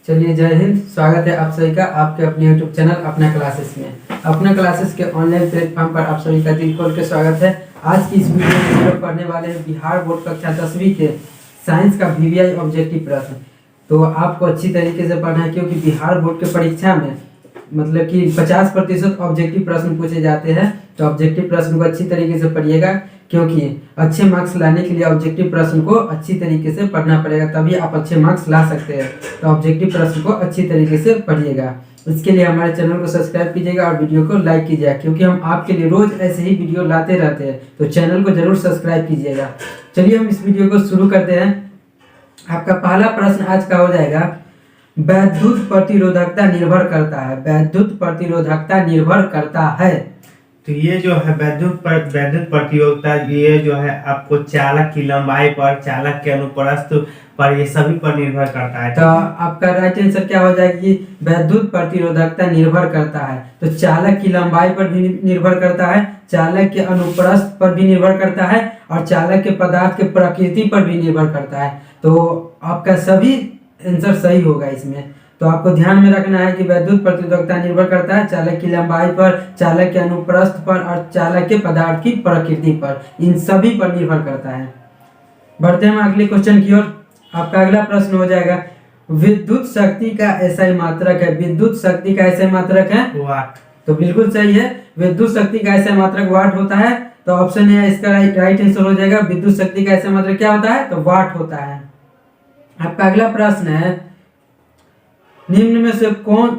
चलिए, जय हिंद। स्वागत है आप सभी का आपके अपने यूट्यूब चैनल अपना क्लासेस में। अपना क्लासेस के ऑनलाइन प्लेटफॉर्म पर आप सभी का दिल खोल के स्वागत है। आज की इस वीडियो में हम लोग पढ़ने वाले हैं बिहार बोर्ड कक्षा 10वीं के साइंस का वीवीआई ऑब्जेक्टिव प्रश्न। तो आपको अच्छी तरीके से पढ़ना है, क्योंकि बिहार बोर्ड के परीक्षा में मतलब कि 50% ऑब्जेक्टिव प्रश्न पूछे जाते हैं। तो ऑब्जेक्टिव प्रश्न को अच्छी तरीके से पढ़िएगा, क्योंकि अच्छे मार्क्स लाने के लिए ऑब्जेक्टिव प्रश्न को अच्छी तरीके से पढ़ना पड़ेगा, तभी आप अच्छे मार्क्स ला सकते हैं। तो ऑब्जेक्टिव प्रश्न को अच्छी तरीके से पढ़िएगा। इसके लिए हमारे चैनल को सब्सक्राइब कीजिएगा और वीडियो को लाइक कीजिएगा, क्योंकि हम आपके लिए रोज ऐसे ही वीडियो लाते रहते हैं। तो चैनल को जरूर सब्सक्राइब कीजिएगा। चलिए हम इस वीडियो को शुरू करते हैं। आपका पहला प्रश्न आज का हो जाएगा, वैद्युत प्रतिरोधकता निर्भर करता है। वैद्युत प्रतिरोधकता निर्भर करता है। तो ये जो है वैद्युत प्रतिरोधकता, ये जो है आपको चालक की लंबाई पर, चालक के अनुप्रस्थ पर, ये सभी पर निर्भर करता है। तो आपका राइट आंसर क्या हो जाएगा कि वैद्युत प्रतिरोधकता निर्भर करता है। तो चालक की लंबाई पर भी निर्भर करता है, चालक के अनुप्रस्थ पर भी निर्भर करता है, और चालक के पदार्थ के प्रकृति पर भी निर्भर करता है। तो आपका सभी आंसर सही होगा इसमें। तो आपको ध्यान में रखना है कि वैद्युत प्रतिरोधकता निर्भर करता है चालक की लंबाई पर, चालक के अनुप्रस्थ पर और चालक के पदार्थ की प्रकृति पर। इन सभी पर निर्भर करता है। बढ़ते हैं अगले क्वेश्चन की ओर। आपका अगला प्रश्न हो जाएगा, विद्युत शक्ति का एसआई मात्रक है। विद्युत शक्ति का एसआई मात्रक है वाट। तो बिल्कुल सही है। विद्युत शक्ति का एसआई मात्रक वाट होता है। तो ऑप्शन ए इसका राइट आंसर हो जाएगा। विद्युत शक्ति का एसआई मात्रक क्या होता है? तो वाट होता है। आपका अगला प्रश्न है, निम्न में से कौन,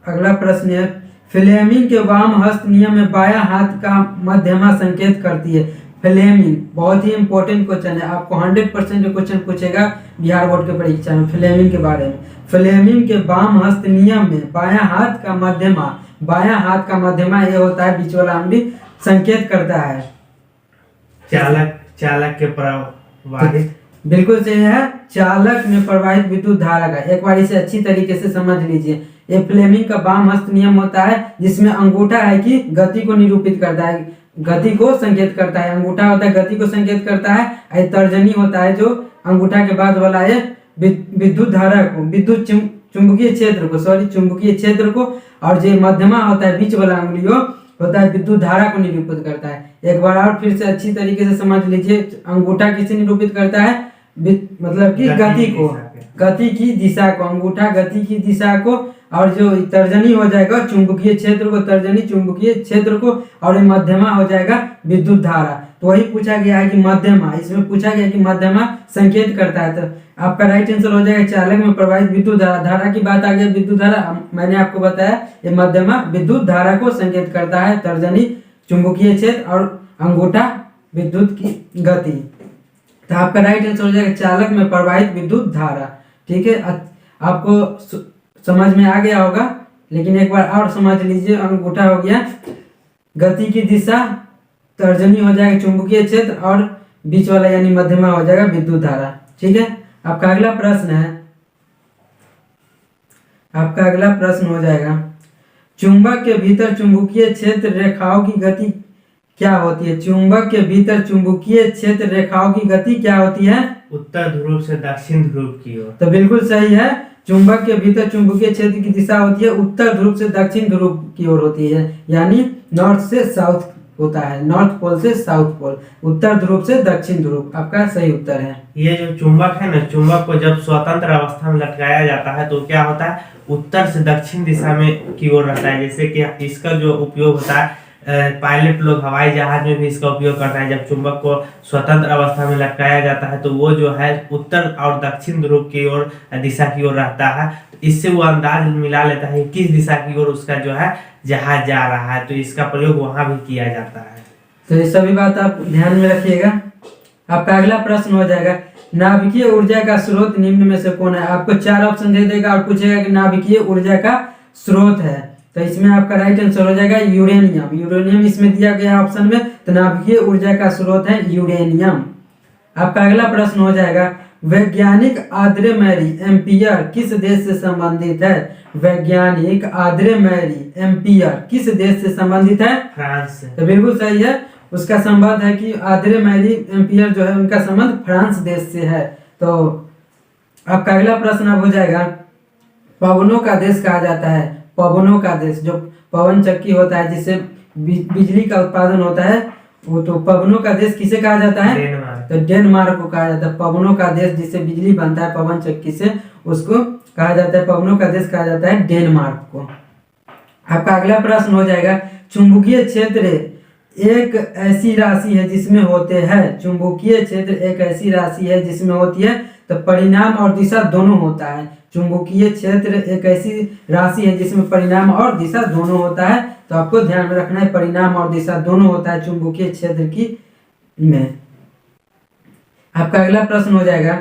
अगला प्रश्न है, फ्लेमिंग के वाम हस्त नियम में बायां हाथ का मध्यमा संकेत करती है। फ्लेमिंग बहुत ही इंपॉर्टेंट क्वेश्चन है। आपको 100% क्वेश्चन पूछेगा बिहार बोर्ड के परीक्षा में फ्लेमिंग के बारे में। फ्लेमिंग के वाम हस्त नियम में बायां हाथ का मध्यमा ये होता है बीच वाला अंगुली, संकेत करता है चालक के प्रवाहित। बिल्कुल सही है, चालक में प्रवाहित विद्युत धारा का। एक बार इसे अच्छी तरीके से समझ लीजिए। ये फ्लेमिंग का वाम हस्त नियम होता है, जिसमें अंगूठा है कि गति को निरूपित करता है, गति को संकेत करता है। अंगूठा होता है गति को संकेत करता है, तर्जनी होता है जो अंगूठा के बाद वाला है विद्युत धारा को, विद्युत चुंबकीय क्षेत्र को, और जो मध्यमा होता है बीच वाला अंगुली होता है विद्युत धारा को निरूपित करता है। एक बार और फिर से अच्छी तरीके से समझ लीजिए। अंगूठा किसे निरूपित करता है? मतलब कि गति को, गति की दिशा को, अंगूठा गति की दिशा को, और जो तर्जनी हो जाएगा चुंबकीय क्षेत्र को, तर्जनी चुंबकीय क्षेत्र को, और ये मध्यमा हो जाएगा विद्युत धारा। तो वही पूछा गया है कि मध्यमा, इसमें पूछा गया कि मध्यमा संकेत करता है। तो आपका राइट आंसर हो जाएगा चालक में प्रवाहित विद्युत धारा की बात आ गई। विद्युत धारा मैंने आपको बताया, ये मध्यमा विद्युत धारा को संकेत करता है, तर्जनी चुंबकीय क्षेत्र और अंगूठा विद्युत की गति। तो आपका राइट आंसर हो जाएगा चालक में प्रवाहित विद्युत धारा। ठीक है, आपको समझ में आ गया होगा, लेकिन एक बार और समझ लीजिए। अंगूठा हो गया गति की दिशा, तर्जनी हो जाएगा चुंबकीय क्षेत्र, और बीच वाला यानी मध्यमा हो जाएगा विद्युत धारा। ठीक है, आपका अगला प्रश्न है, आपका अगला प्रश्न हो जाएगा, चुंबक के भीतर चुंबकीय क्षेत्र रेखाओं की गति क्या होती है? चुंबक के भीतर चुंबकीय क्षेत्र रेखाओं की गति क्या होती है? उत्तर ध्रुव से दक्षिण ध्रुव की ओर। तो बिल्कुल सही है। चुंबक के भीतर चुंबकीय क्षेत्र की दिशा होती है उत्तर ध्रुव से दक्षिण ध्रुव की ओर होती है, यानी नॉर्थ से साउथ होता है, नॉर्थ पोल से साउथ पोल, उत्तर ध्रुव से दक्षिण ध्रुव। आपका सही उत्तर है। ये जो चुंबक है ना, चुंबक को जब स्वतंत्र अवस्था में लटकाया जाता है तो क्या होता है, उत्तर से दक्षिण दिशा में की ओर रहता है। जैसे कि इसका जो उपयोग होता है, पायलट लोग हवाई जहाज में भी इसका उपयोग करता है। जब चुंबक को स्वतंत्र अवस्था में लटकाया जाता है तो वो जो है उत्तर और दक्षिण ध्रुव की ओर दिशा की ओर रहता है। इससे वो अंदाज मिला लेता है किस दिशा की ओर उसका जो है जहाज जा रहा है, तो इसका प्रयोग वहां भी किया जाता है। तो ये सभी बात आप ध्यान में रखिएगा। आपका अगला प्रश्न हो जाएगा, नाभिकीय ऊर्जा का स्रोत निम्न में से कौन है? आपको 4 ऑप्शन दे देगा और पूछेगा कि नाभिकीय ऊर्जा का स्रोत है। तो इसमें आपका राइट आंसर हो जाएगा यूरेनियम। यूरेनियम इसमें दिया गया ऑप्शन में, तो नाभिकीय ऊर्जा का स्रोत है यूरेनियम। आपका अगला प्रश्न हो जाएगा, वैज्ञानिक आंद्रे मैरी एम्पियर किस देश से संबंधित है? वैज्ञानिक आंद्रे मैरी एम्पियर किस देश से संबंधित है? फ्रांस से। तो बिल्कुल सही है। उसका संबंध है कि आंद्रे मैरी एम्पियर जो है उनका संबंध फ्रांस देश से है। तो आपका अगला प्रश्न अब हो जाएगा, पवनों का देश कहा जाता है। पवनों का देश, जो पवन चक्की होता है जिससे बिजली का उत्पादन होता है, वो तो पवनों का देश किसे कहा जाता है? डेनमार्क। तो डेनमार्क को कहा जाता है पवनों का देश। जिससे बिजली बनता है पवन चक्की से, उसको कहा जाता है पवनों का देश कहा जाता है डेनमार्क को। आपका अगला प्रश्न हो जाएगा, चुंबकीय क्षेत्र एक ऐसी राशि है जिसमें होते हैं। चुंबकीय क्षेत्र एक ऐसी राशि है जिसमें होती है, तो परिणाम और दिशा दोनों होता है। चुंबकीय क्षेत्र एक ऐसी राशि है जिसमें परिणाम और दिशा दोनों होता है। तो आपको ध्यान में रखना है, परिणाम और दिशा दोनों होता है चुंबकीय क्षेत्र की में। आपका अगला प्रश्न हो जाएगा,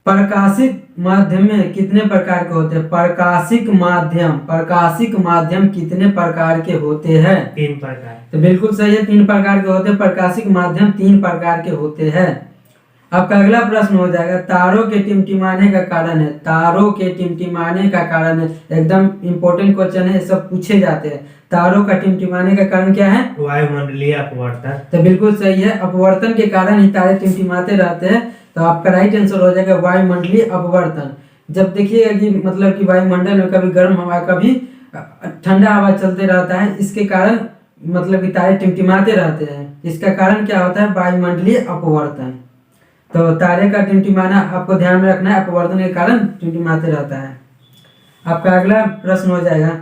प्रकाशिक माध्यम में कितने प्रकार के होते हैं? प्रकाशिक माध्यम कितने प्रकार के होते हैं? 3 प्रकार। तो बिल्कुल सही है, 3 प्रकार के होते हैं। प्रकाशिक माध्यम 3 प्रकार के होते हैं। आपका अगला प्रश्न हो जाएगा, तारों के टिमटिमाने का कारण है। तारों के टिमटिमाने का कारण है, एकदम इंपॉर्टेंट क्वेश्चन है, सब पूछे जाते हैं। तारों का टिमटिमाने का कारण क्या है? वायुमंडलीय अपवर्तन। तो बिल्कुल सही है, अपवर्तन के कारण ही तारे टिमटिमाते रहते हैं। तो आपका राइट आंसर हो जाएगा वायुमंडलीय अपवर्तन। जब देखिएगा कि मतलब कि वायुमंडल में कभी गर्म हवा कभी ठंडा हवा चलते रहता है, इसके कारण मतलब कि तारे टिमटिमाते रहते हैं। इसका कारण क्या होता है? वायुमंडलीय अपवर्तन। तो तारे का टिमटिमाना आपको ध्यान में रखना है, अपवर्तन के कारण टिमटिमाते रहता है। आपका अगला प्रश्न हो जाएगा,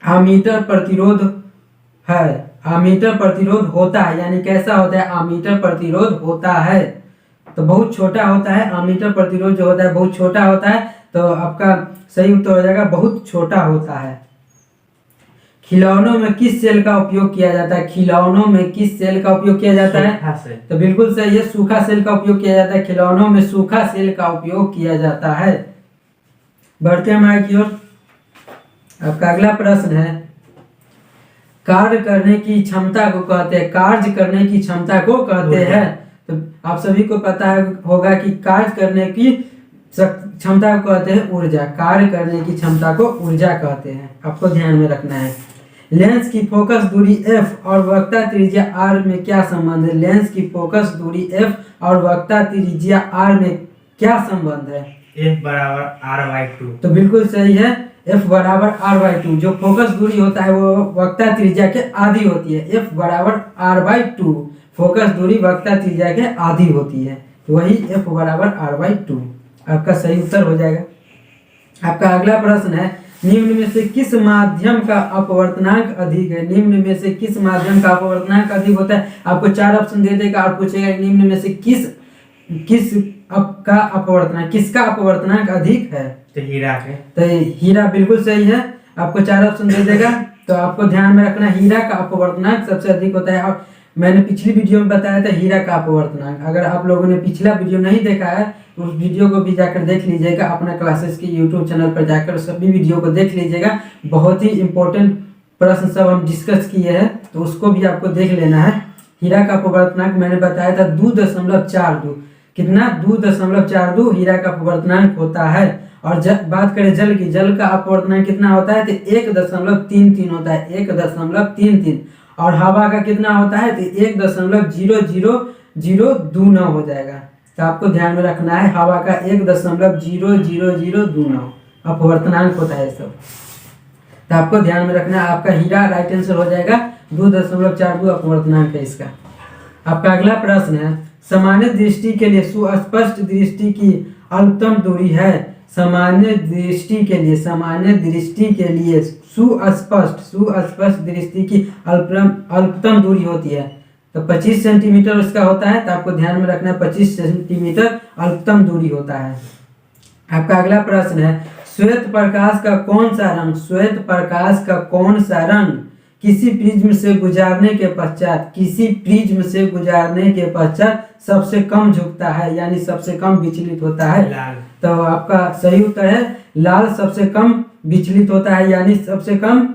आमीटर प्रतिरोध है। आमीटर प्रतिरोध होता है, यानी कैसा होता है? आमीटर प्रतिरोध होता है तो बहुत छोटा होता है। आमीटर प्रतिरोध जो होता है बहुत छोटा होता है। तो आपका सही उत्तर हो जाएगा बहुत छोटा होता है। खिलौनों में किस सेल का उपयोग किया जाता है? खिलौनों में किस सेल का उपयोग किया जाता है? तो बिल्कुल सही है, सूखा सेल का उपयोग किया जाता है। खिलौनों में सूखा सेल का उपयोग किया जाता है। बढ़ते हैं आगे की ओर। आपका अगला प्रश्न है, कार्य करने की क्षमता को कहते हैं। कार्य करने की क्षमता को कहते हैं। तो आप सभी को पता होगा कि कार्य करने की क्षमता को कहते हैं ऊर्जा। कार्य करने की क्षमता को ऊर्जा कहते हैं, आपको ध्यान में रखना है। लेंस की फोकस दूरी f और वक्रता त्रिज्या r में क्या संबंध है? लेंस की फोकस दूरी f और वक्रता त्रिज्या r में क्या संबंध है? f बराबर r/2। तो बिल्कुल सही है, f बराबर r/2। जो फोकस दूरी होता है वो वक्रता त्रिज्या के आधी होती है। f बराबर r/2, फोकस दूरी वक्रता त्रिज्या के आधी होती है, तो वही f बराबर r/2 आपका सही उत्तर हो जाएगा। आपका अगला प्रश्न है, निम्न में से किस माध्यम का अपवर्तनांक अधिक है? निम्न में से किस माध्यम का अपवर्तनांक अधिक होता है? आपको 4 ऑप्शन दे देगा और पूछेगा निम्न में से किसका अपवर्तनांक अधिक है? तो हीरा के। तो हीरा बिल्कुल सही है, आपको 4 ऑप्शन दे देगा। तो आपको ध्यान में रखना, हीरा का अपवर्तनांक सबसे अधिक होता है। और मैंने पिछली वीडियो में बताया था हीरा का अपवर्तनांक। अगर आप लोगों ने पिछला वीडियो नहीं देखा है तो उस वीडियो को भी जाकर देख लीजिएगा। अपना क्लासेस के यूट्यूब चैनल पर जाकर सभी वीडियो को देख लीजिएगा। बहुत ही इंपॉर्टेंट प्रश्न सब हम डिस्कस किए हैं, तो उसको भी आपको देख लेना है। हीरा का अपवर्तनांक मैंने बताया था 2.42। कितना? 2.42 हीरा का अपवर्तनांक होता है। और बात करें जल की, जल का अपवर्तनांक कितना होता है? तो 1.33 होता है, 1.33। और हवा का कितना होता है? तो 1.00029 हो जाएगा। तो आपको ध्यान में रखना है, हवा का 1.00029 अपवर्तनांक होता है सब। तो आपको ध्यान में रखना है, आपका हीरा राइट आंसर हो जाएगा। 2.42 अपवर्तनांक है इसका। आपका अगला प्रश्न है, सामान्य दृष्टि के लिए सुस्पष्ट दृष्टि की अल्पतम दूरी है। सामान्य दृष्टि के लिए सुस्पष्ट दृष्टि की अल्पतम दूरी होती है। तो 25 सेंटीमीटर उसका होता है। तो आपको ध्यान में रखना है 25 सेंटीमीटर अल्पतम दूरी होता है। आपका अगला प्रश्न है, श्वेत प्रकाश का कौन सा रंग किसी प्रिज्म से गुजारने के पश्चात सबसे कम झुकता है, यानी सबसे कम विचलित होता है? लाल। तो आपका सही उत्तर है लाल सबसे कम विचलित होता है, यानी सबसे कम।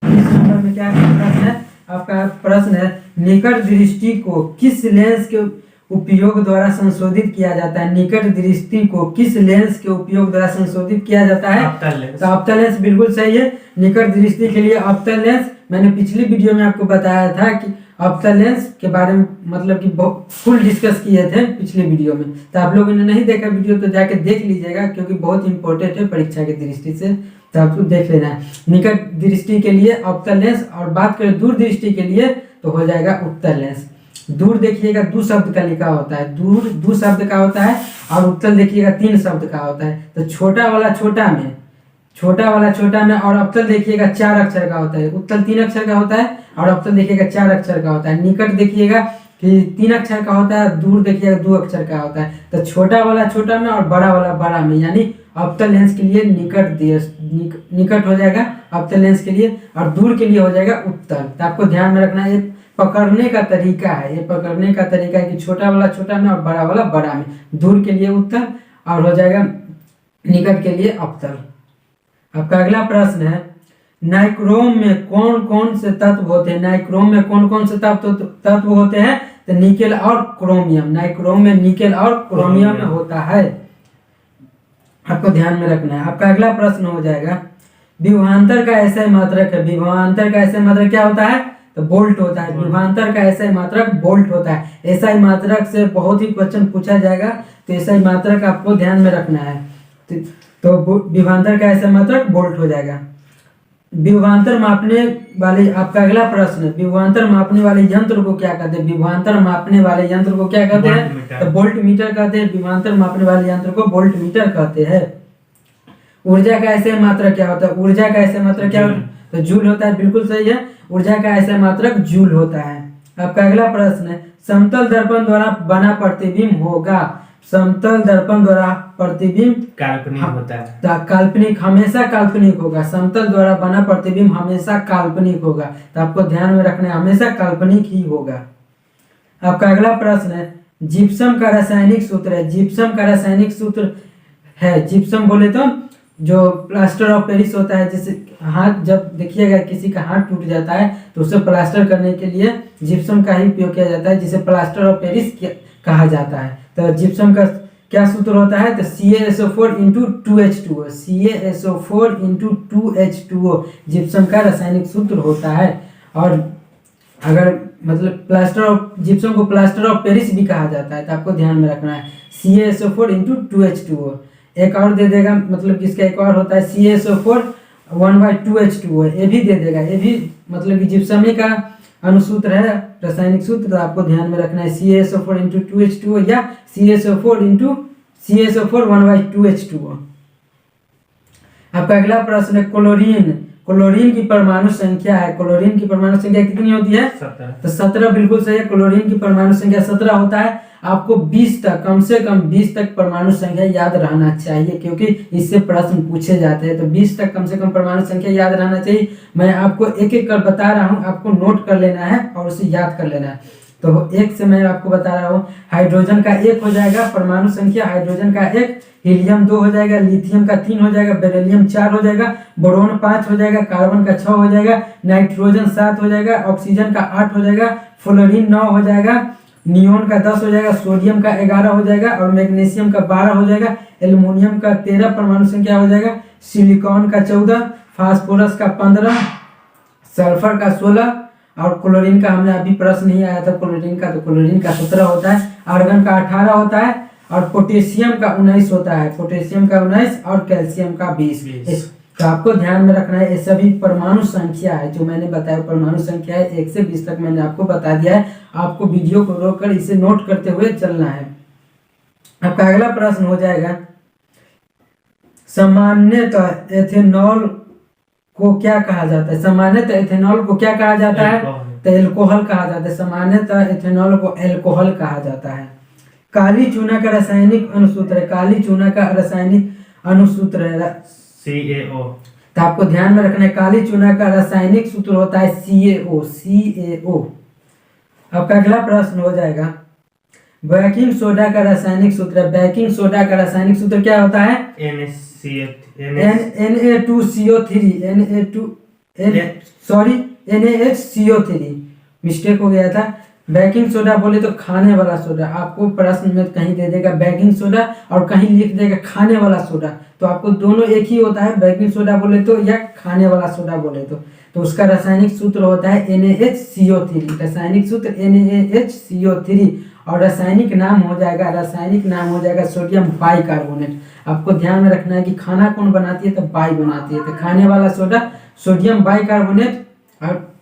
इस नंबर में क्या प्रश्न है? आपका प्रश्न है, निकट दृष्टि को किस लेंस के उपयोग द्वारा संशोधित किया जाता है? निकट दृष्टि को किस लेंस के उपयोग द्वारा संशोधित किया जाता है? अवतल लेंस। तो अवतल लेंस बिल्कुल सही है। निकट दृष्टि के लिए अवतल लेंस, मैंने पिछली वीडियो में आपको बताया था कि ऑप्टल लेंस के बारे में मतलब कि बहुत फुल डिस्कस किए थे पिछले वीडियो में। तो आप लोगों ने नहीं देखा वीडियो तो जाके देख लीजिएगा, क्योंकि बहुत इंपॉर्टेंट है परीक्षा की दृष्टि से, तो आपको देख लेना है। निकट दृष्टि के लिए ऑप्टल लेंस, और बात करें दूर दृष्टि के लिए तो हो जाएगा उत्तल लेंस। दूर देखिएगा 2 शब्द का लिखा होता है, दूर 2 शब्द का होता है, और उत्तल देखिएगा 3 शब्द का होता है। तो छोटा वाला छोटा में और अवतल देखिएगा 4 अक्षर का होता है, उत्तल 3 अक्षर का होता है, और अवतल देखिएगा 4 अक्षर का होता है। निकट देखिएगा कि 3 अक्षर का होता है, दूर देखिएगा 2 अक्षर का होता है। तो छोटा वाला छोटा में और बड़ा वाला बड़ा में, यानी अवतल लेंस के लिए निकट हो जाएगा अवतल लेंस के लिए, और दूर के लिए हो जाएगा उत्तल। तो आपको ध्यान में रखना है, पकड़ने का तरीका है, ये पकड़ने का तरीका है कि छोटा वाला छोटा में और बड़ा वाला बड़ा में, दूर के लिए उत्तल और हो जाएगा निकट के लिए अवतल। आपका अगला प्रश्न है, नाइक्रोम में कौन कौन से तत्व होते हैं? नाइक्रोम में कौन कौन से तत्व होते हैं? तो निकेल और क्रोमियम। नाइक्रोम में निकेल और क्रोमियम होता है, आपको ध्यान में रखना है। आपका अगला प्रश्न हो जाएगा, विभवांतर का एसआई मात्रक है। विभवांतर का एसआई मात्रक क्या होता है? तो बोल्ट होता है। विभवांतर का एसआई मात्रक बोल्ट होता है। एसआई मात्रक से बहुत ही क्वेश्चन पूछा जाएगा, तो एसआई मात्रक आपको ध्यान में रखना है। तो विभवांतर का एसआई मात्रक बोल्ट हो जाएगा। विभवांतर मापने वाले, आपका अगला प्रश्न है, विभवांतर मापने वाले यंत्र को क्या कहते हैं? विभवांतर मापने वाले यंत्र को क्या कहते हैं? तो वोल्ट मीटर कहते हैं। विभवांतर मापने वाले यंत्र को वोल्ट मीटर कहते हैं। ऊर्जा का एसआई मात्रक क्या होता है? ऊर्जा का एसआई मात्रक क्या होता है? तो जूल होता है, बिल्कुल सही है। ऊर्जा का एसआई मात्रक जूल होता है। आपका अगला प्रश्न है, समतल दर्पण द्वारा बना प्रतिबिंब होगा। समतल दर्पण द्वारा प्रतिबिंब काल्पनिक होता है। तो काल्पनिक, हमेशा काल्पनिक होगा। समतल द्वारा बना प्रतिबिंब हमेशा काल्पनिक होगा, तो आपको ध्यान में रखना है, हमेशा काल्पनिक ही होगा। आपका अगला प्रश्न है, जिप्सम का रासायनिक सूत्र है। जिप्सम का रासायनिक सूत्र है, जिप्सम बोले तो जो प्लास्टर ऑफ पेरिस होता है, जैसे हाथ, जब देखिएगा किसी का हाथ टूट जाता है तो उसे प्लास्टर करने के लिए जिप्सम का ही उपयोग किया जाता है, जिसे प्लास्टर ऑफ पेरिस कहा जाता है। तो जिप्सम का क्या सूत्र होता है? तो CaSO4 × 2H2O। CaSO4 × 2H2O gypsum का रासायनिक सूत्र होता है। और अगर मतलब जिप्सम को प्लास्टर ऑफ पेरिस भी कहा जाता है, तो आपको ध्यान में रखना है, CaSO4 × 2H2O। एक और दे देगा, मतलब इसका एक और होता है CaSO4 1/2H2O, ये भी दे देगा। ये भी मतलब कि जिप्सम ही का अनुसूत्र है, रासायनिक सूत्र, तो आपको ध्यान में रखना है CaSO4 × 2H2O या CaSO4 1/2H2O। आपका अगला प्रश्न है, क्लोरीन। क्लोरीन की परमाणु संख्या है। क्लोरीन की परमाणु संख्या कितनी होती है? 17। तो 17 बिल्कुल सही है। क्लोरीन की परमाणु संख्या 17 होता है। आपको 20 तक, कम से कम 20 तक परमाणु संख्या याद रहना चाहिए, क्योंकि इससे प्रश्न पूछे जाते हैं। तो 20 तक कम से कम परमाणु संख्या याद रहना चाहिए। मैं आपको एक एक कर बता रहा हूँ, आपको नोट कर लेना है और उसे याद कर लेना है। तो एक से मैं आपको बता रहा हूँ, हाइड्रोजन का 1 हो जाएगा परमाणु संख्या, हाइड्रोजन का 1, हीलियम 2 हो जाएगा, लिथियम का 3 हो जाएगा, बेरिलियम 4 हो जाएगा, बोरोन 5 हो जाएगा, कार्बन का 6 हो जाएगा, नाइट्रोजन 7 हो जाएगा, ऑक्सीजन का 8 हो जाएगा, फ्लोरीन 9 हो जाएगा, नियोन का 10 हो जाएगा, सोडियम का 11 हो जाएगा, और मैग्नीशियम का 12 हो जाएगा, एल्युमिनियम का 13 परमाणु संख्या हो जाएगा, सिलिकॉन का 14, फास्फोरस का 15, सल्फर का 16, और क्लोरीन का हमने अभी प्रश्न नहीं आया था क्लोरीन का, तो क्लोरीन का 17 होता है, आर्गन का 18 होता है, और पोटेशियम का 19 होता है, पोटेशियम का 19 और कैल्शियम का 20। तो आपको ध्यान में रखना है, ये सभी परमाणु संख्या है जो मैंने बताया, परमाणु संख्या है 1 से 20 तक मैंने आपको बता दिया है। आपको वीडियो को रोककर इसे नोट करते हुए चलना है। आपका अगला प्रश्न हो जाएगा, सामान्यतः एथेनॉल को क्या कहा जाता है? सामान्यतः एथेनॉल को क्या कहा जाता है? तो एल्कोहल कहा जाता है। सामान्यतः एथेनॉल को एल्कोहल कहा जाता है। काली चूना का रासायनिक अनुसूत्र है। काली चूना का रासायनिक अनुसूत्र है CaO। तो आपको ध्यान में रखना है, काली चूना का रासायनिक सूत्र होता है CaO। आपका अगला प्रश्न हो जाएगा, बेकिंग सोडा का रासायनिक सूत्र है। बेकिंग सोडा का रासायनिक सूत्र क्या होता है? NaHCO3 मिस्टेक हो गया था। बेकिंग सोडा बोले तो खाने वाला सोडा, आपको प्रश्न में कहीं दे देगा बेकिंग सोडा और कहीं लिख देगा खाने वाला सोडा, तो आपको दोनों एक ही होता है, बेकिंग सोडा बोले तो या खाने वाला सोडा बोले तो उसका रासायनिक सूत्र होता है NaHCO3, रासायनिक सूत्र NaHCO3 और रासायनिक नाम हो जाएगा सोडियम बाइकार्बोनेट। आपको ध्यान में रखना है कि खाना कौन बनाती है, तो बाई बनाती है, तो खाने वाला सोडा सोडियम बाइकार्बोनेट और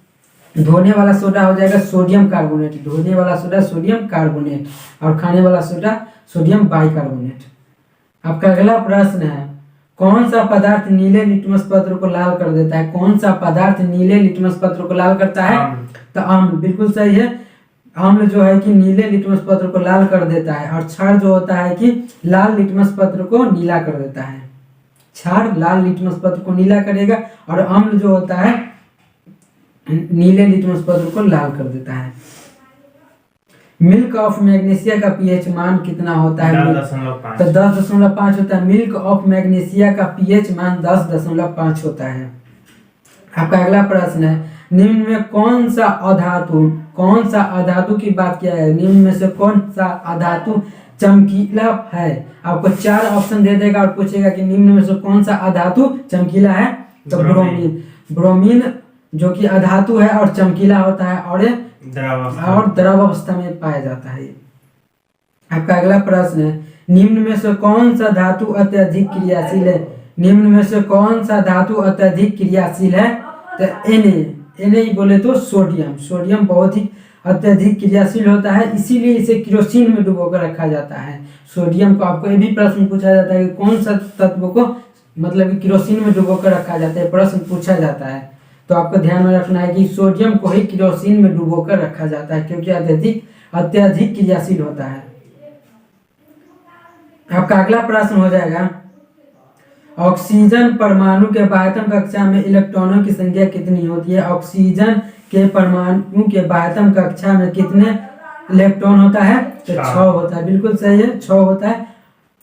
धोने वाला सोडा हो जाएगा सोडियम कार्बोनेट, धोने वाला सोडा सोडियम कार्बोनेट और खाने वाला सोडा सोडियम बाइकार्बोनेट। आपका अगला प्रश्न है, कौन सा पदार्थ नीले लिटमस पत्र को लाल कर देता है? कौन सा पदार्थ नीले लिटमस पत्र को लाल करता है? तो अम्ल, बिल्कुल सही है। अम्ल जो है कि नीले लिटमस पत्र को लाल कर देता है और क्षार जो होता है कि लाल लिटमस पत्र को नीला कर देता है। क्षार लाल लिटमस पत्र को नीला करेगा और अम्ल जो होता है नीले लिटमस पत्र को लाल कर देता है। मिल्क ऑफ मैग्नीशिया का पीएच मान कितना होता है? 10.5। तो 10.5 होता है। मिल्क ऑफ मैग्नीशिया का पीएच मान 10.5 होता है। आपका अगला प्रश्न है, निम्न में कौन सा अधातु की बात किया है? निम्न में से कौन सा अधातु चमकीला है? आपको 4 ऑप्शन दे देगा और पूछेगा कि निम्न में से कौन सा अधातु चमकीला है? तो ब्रोमीन जो कि अधातु है और चमकीला होता है और द्रव अवस्था में पाया जाता है। आपका अगला प्रश्न है, निम्न में से कौन सा धातु अत्यधिक क्रियाशील है? निम्न में से कौन सा धातु अत्यधिक क्रियाशील है? तो Na बोले तो सोडियम बहुत ही अत्यधिक क्रियाशील होता है, इसीलिए इसे केरोसिन में डुबोकर रखा जाता है। सोडियम को आपको ये भी प्रश्न पूछा जाता है कि कौन सा तत्व को मतलब कि केरोसिन में डुबोकर रखा जाता है, प्रश्न पूछा जाता है। तो आपको ध्यान में रखना है कि सोडियम को ही केरोसिन में डुबोकर रखा जाता है क्योंकि अत्यधिक क्रियाशील होता है। आपका अगला प्रश्न हो जाएगा, ऑक्सीजन परमाणु के बाह्यतम कक्षा में इलेक्ट्रॉनों की संख्या कितनी होती है? ऑक्सीजन के परमाणु के बाह्यतम कक्षा में कितने इलेक्ट्रॉन होता है? तो 6 होता है, बिल्कुल सही है, 6 होता है।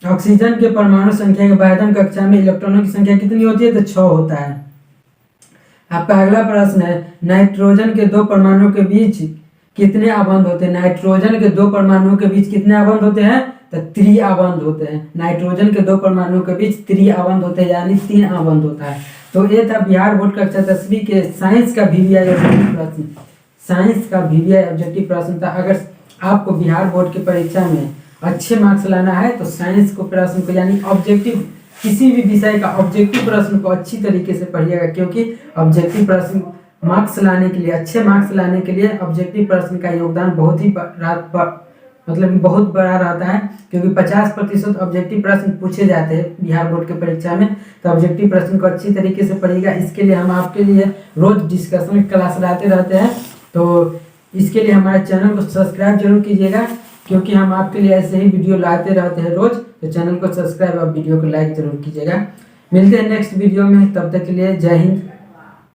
ऑक्सीजन के परमाणु संख्या के बाह्यतम कक्षा में इलेक्ट्रॉनों की संख्या कितनी होती है? तो 6 होता है। आपका अगला प्रश्न है, नाइट्रोजन के 2 परमाणुओं के बीच कितने आबंध होते हैं? नाइट्रोजन के 2 परमाणुओं के बीच कितने आबंध होते हैं? तो 3 आबंध होते हैं। नाइट्रोजन के 2 परमाणुओं के बीच 3 आबंध होते हैं, यानी 3 आबंध होता है। तो ये था बिहार बोर्ड कक्षा 10वीं के साइंस का VVI ऑब्जेक्टिव प्रश्न था। अगर आपको बिहार बोर्ड की परीक्षा में अच्छे मार्क्स लाना है तो साइंस को प्रश्न को यानी ऑब्जेक्टिव किसी भी विषय का ऑब्जेक्टिव प्रश्न को अच्छी तरीके से पढ़िएगा, क्योंकि ऑब्जेक्टिव प्रश्न मार्क्स लाने के लिए, अच्छे मार्क्स लाने के लिए ऑब्जेक्टिव प्रश्न का योगदान बहुत ही बहुत बड़ा रहता है, क्योंकि 50% ऑब्जेक्टिव प्रश्न पूछे जाते हैं बिहार बोर्ड की परीक्षा में। तो ऑब्जेक्टिव प्रश्न को अच्छी तरीके से पढ़िएगा। इसके लिए हम आपके लिए रोज डिस्कशन क्लास लाते रहते हैं, तो इसके लिए हमारे चैनल को सब्सक्राइब जरूर कीजिएगा, क्योंकि हम आपके लिए ऐसे ही वीडियो लाते रहते हैं रोज। तो चैनल को सब्सक्राइब और वीडियो को लाइक जरूर कीजिएगा। मिलते हैं नेक्स्ट वीडियो में, तब तक के लिए जय हिंद।